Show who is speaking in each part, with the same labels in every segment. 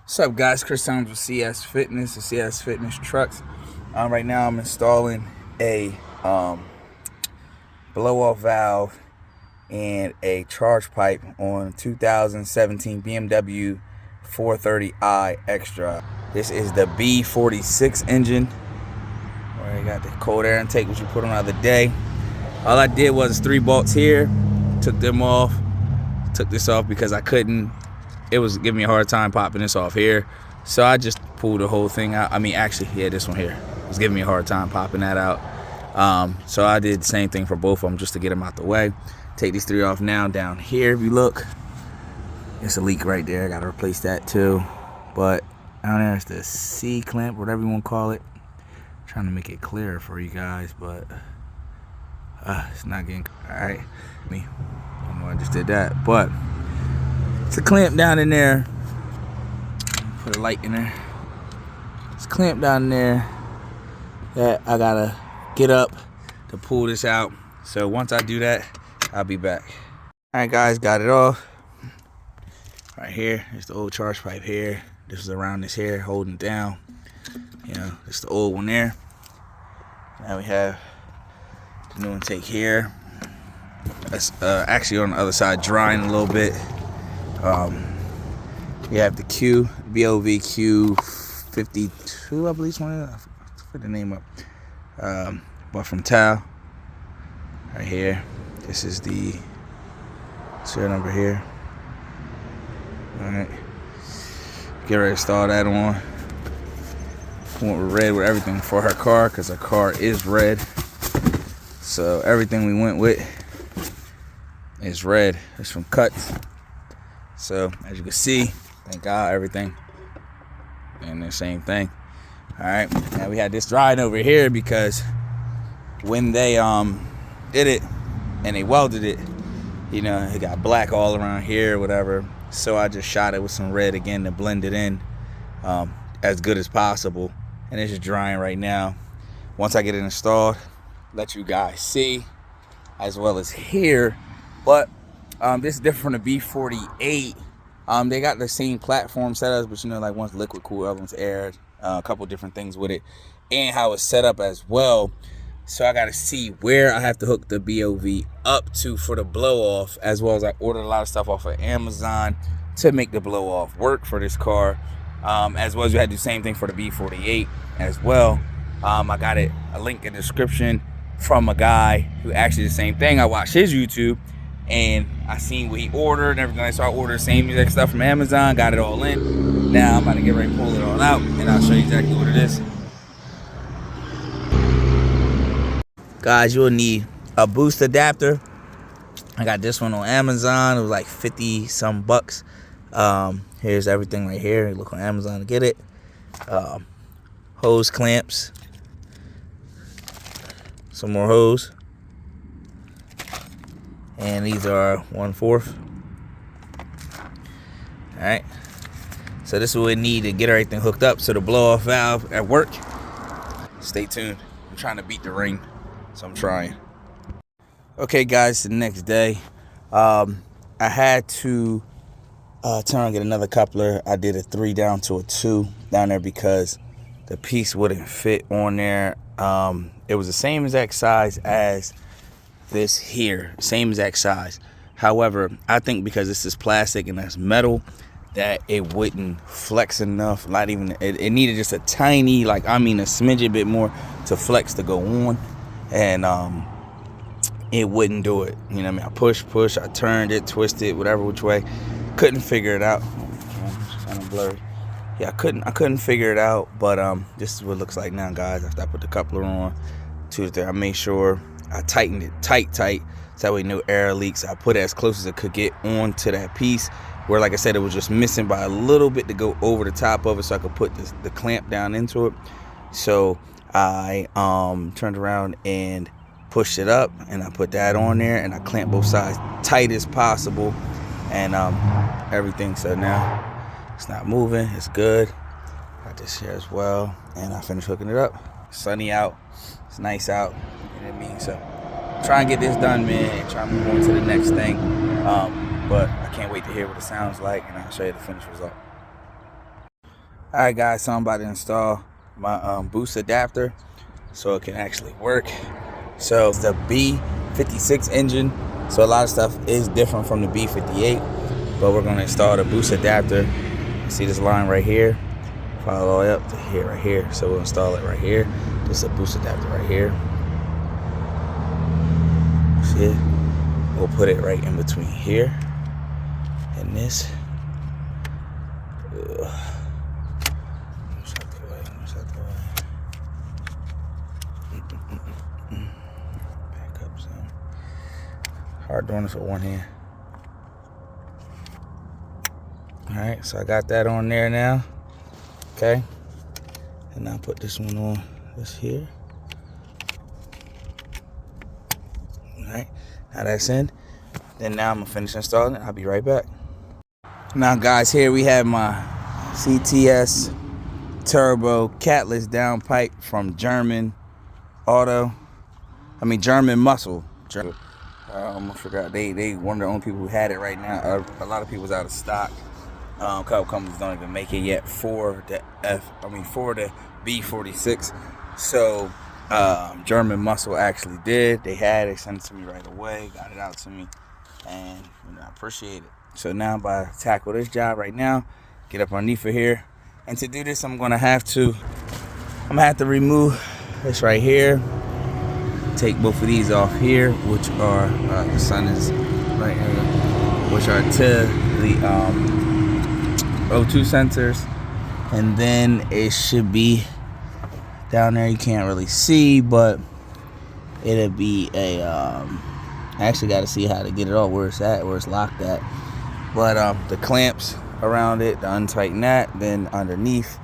Speaker 1: What's up, guys? Chris Thomas with CS Fitness, the CS Fitness trucks. Right now I'm installing a blow-off valve and a charge pipe on 2017 BMW 430i xDrive. This is the B46 engine, where you got the cold air intake, which you put on the other day. All I did was 3 bolts here, took them off, took this off because I couldn't. It was giving me a hard time popping this off here, so I just pulled the whole thing out. I mean, actually, yeah, this one here was giving me a hard time popping that out. So I did the same thing for both of them just to get them out the way. Take these 3 off now. Down here, if you look, it's a leak right there. I gotta replace that too. But down there is the C clamp, whatever you want to call it. I'm trying to make it clearer for you guys, but it's not getting. All right, I know I just did that, but it's a clamp down in there. Put a light in there. It's a clamp down in there that I gotta get up to pull this out. So once I do that, I'll be back. All right, guys, got it off. Right here, there's the old charge pipe here. This is around this here, holding it down. You know, it's the old one there. Now we have the new intake here. That's actually on the other side, drying a little bit. We have the BMW Q52, I believe. I put the name up. But from Tao, right here. This is the serial number here. All right. Get ready to start that on. Went with red with everything for her car because her car is red. So everything we went with is red. It's from Cuts. So as you can see, thank God, everything and the same thing. All right, now we had this drying over here because when they did it and they welded it, you know, it got black all around here, whatever. So I just shot it with some red again to blend it in as good as possible, and it's just drying right now. Once I get it installed, let you guys see as well as hear. But this is different from the B48. They got the same platform setups, but you know, like one's liquid cooled, other one's air. A couple different things with it, and how it's set up as well. So I got to see where I have to hook the BOV up to for the blow off, as well as I ordered a lot of stuff off of Amazon to make the blow off work for this car. As well as we had to do the same thing for the B48 as well. I got a link in the description from a guy who actually did the same thing. I watched his YouTube and I seen what he ordered and everything. So I ordered the same exact stuff from Amazon, got it all in. Now I'm about to get ready to pull it all out and I'll show you exactly what it is. Guys, you'll need a boost adapter. I got this one on Amazon. It was like 50 some bucks. Here's everything right here. You look on Amazon to get it. Hose clamps. Some more hose. And these are 1/4. Alright. So this is what we need to get everything hooked up so the blow-off valve at work. Stay tuned. I'm trying to beat the ring, so I'm trying. Okay, guys, the next day. I had to turn and get another coupler. I did a 3 down to a 2 down there because the piece wouldn't fit on there. It was the same exact size as this here, same exact size. However, I think because this is plastic and that's metal, that it wouldn't flex enough. Not even it needed just a tiny, like I mean a smidget bit more to flex to go on, and it wouldn't do it. You know what I mean? I pushed, I turned it, twisted, whatever which way, couldn't figure it out. It's kind of blurry. Yeah, I couldn't figure it out. But this is what it looks like now, guys. After I put the coupler on, Tuesday, I made sure I tightened it tight, so that way no air leaks. I put it as close as it could get onto that piece where, like I said, it was just missing by a little bit to go over the top of it so I could put the clamp down into it. So I turned around and pushed it up, and I put that on there, and I clamped both sides tight as possible, and everything. So now it's not moving, it's good. Got this here as well, and I finished hooking it up. Sunny out, it's nice out, you know what I mean? So try and get this done, man, and try and move on to the next thing. But I can't wait to hear what it sounds like, and I'll show you the finished result. Alright guys, so I'm about to install my boost adapter so it can actually work. So it's the B56 engine, so a lot of stuff is different from the B58, but we're going to install the boost adapter. See this line right here? Follow all the way up to here, right here. So we'll install it right here. This is a boost adapter right here. See it? We'll put it right in between here and this. Back up some. Hard doing this with one hand. Alright, so I got that on there now. Okay. And I'll put this one on this here. Alright, now that's in. Then now I'm gonna finish installing it. I'll be right back. Now guys, here we have my CTS turbo catless downpipe from German Muscle. I forgot they one of the only people who had it right now. A lot of people's out of stock. A couple companies don't even make it yet for the B46. So German Muscle actually did. They had it, sent it to me right away, got it out to me, and I appreciate it. So now I'm about to tackle this job right now, get up underneath of here. And to do this, I'm gonna have to remove this right here, take both of these off here, which are the sun is right here, which are to the O2 sensors, and then it should be down there. You can't really see, but it'll be a I actually got to see how to get it off, where it's at, where it's locked at. But the clamps around it, to untighten that, then underneath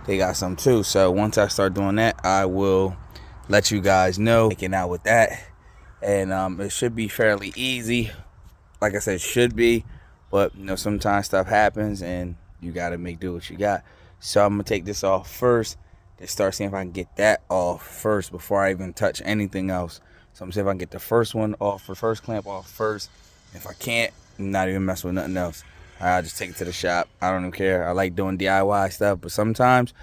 Speaker 1: they got some too. So once I start doing that, I will let you guys know. Taking out with that, and it should be fairly easy. Like I said, it should be, but sometimes stuff happens and you gotta make do what you got. So I'm gonna take this off first to start seeing if I can get that off first before I even touch anything else. So I'm gonna see if I can get the first one off, the first clamp off first. If I can't, I'm not even messing with nothing else. I'll just take it to the shop. I don't even care. I like doing DIY stuff, but sometimes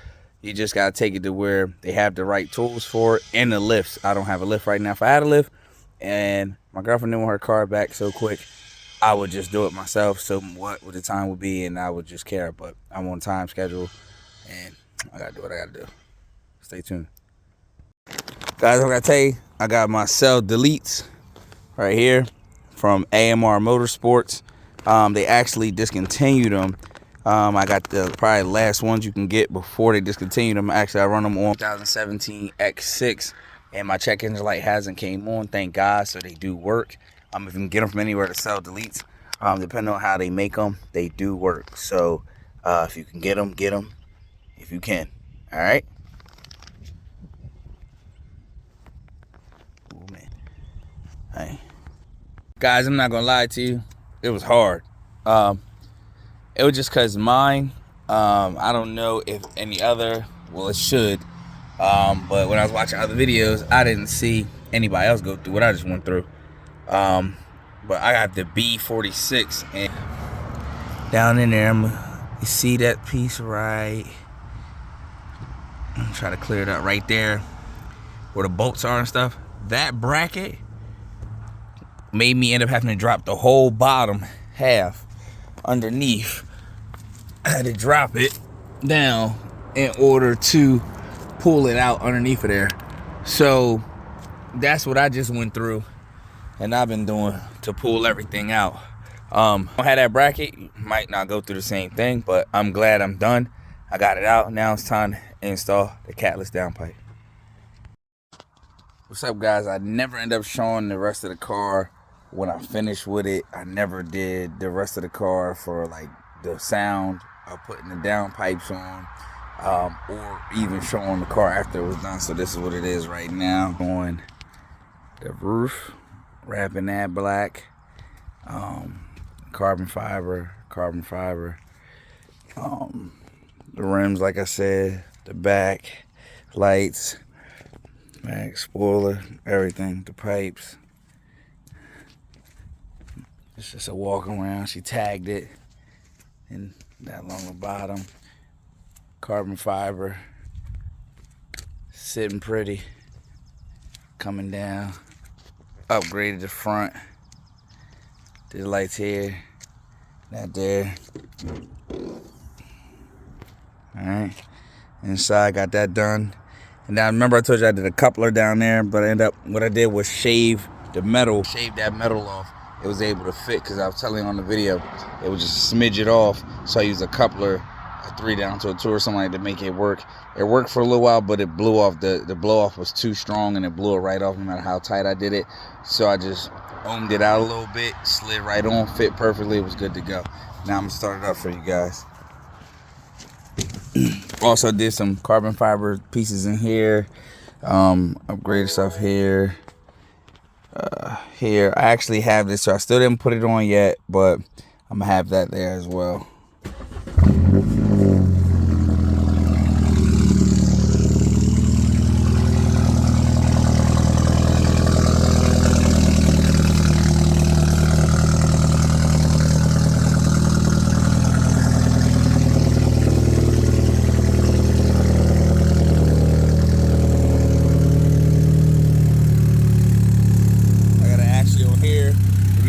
Speaker 1: you just gotta take it to where they have the right tools for it, and the lifts. I don't have a lift right now. If I had a lift and my girlfriend didn't want her car back so quick, I would just do it myself. So what would the time would be, and I would just care. But I'm on time schedule, and I gotta do what I gotta do. Stay tuned, guys. I'm gonna tell you, I got my cell deletes right here from AMR Motorsports. They actually discontinued them. I got the probably last ones you can get before they discontinued them. Actually, I run them on 2017 X6, and my check engine light hasn't came on, thank God. So they do work. If you can get them from anywhere, to cell deletes, depending on how they make them, they do work. So if you can get them if you can. All right. Oh man. Hey guys, I'm not gonna lie to you, it was hard. It was just because mine, I don't know if any other, well, it should, but when I was watching other videos, I didn't see anybody else go through what I just went through. But I got the B46, and down in there, you see that piece right? I'm trying to clear it up right there, where the bolts are and stuff. That bracket made me end up having to drop the whole bottom half underneath. I had to drop it down in order to pull it out underneath of there. So that's what I just went through, and I've been doing to pull everything out. Don't have that bracket, you might not go through the same thing, but I'm glad I'm done. I got it out. Now it's time to install the catless downpipe. What's up, guys? I never end up showing the rest of the car when I finish with it. I never did the rest of the car for like the sound of putting the downpipes on, or even showing the car after it was done. So this is what it is right now. On the roof, wrapping that black, carbon fiber, the rims, like I said, the back lights, back spoiler, everything, the pipes. It's just a walk around. She tagged it, and that along the bottom. Carbon fiber. Sitting pretty. Coming down. Upgraded the front. Did the lights here. That there. Alright. Inside, got that done. And now remember I told you I did a coupler down there, but what I did was shave the metal. Shave that metal off. It was able to fit because I was telling you on the video, it would just smidge it off. So I used a coupler, a 3 down to a 2 or something like that to make it work. It worked for a little while, but it blew off. The blow off was too strong and it blew it right off no matter how tight I did it. So I just ohmed it out a little bit, slid right on, fit perfectly. It was good to go. Now I'm gonna start it up for you guys. Also did some carbon fiber pieces in here, upgraded stuff here. Here I actually have this, so I still didn't put it on yet, but I'm gonna have that there as well.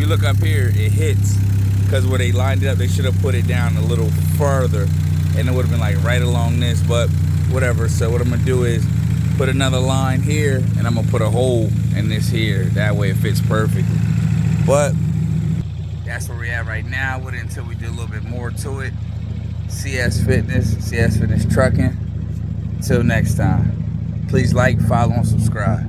Speaker 1: Look up here, it hits, because where they lined it up, they should have put it down a little further and it would have been like right along this, but whatever. So what I'm gonna do is put another line here and I'm gonna put a hole in this here, that way it fits perfectly. But that's where we're at right now with it until we do a little bit more to it. CS Fitness Trucking. Until next time, please like, follow, and subscribe.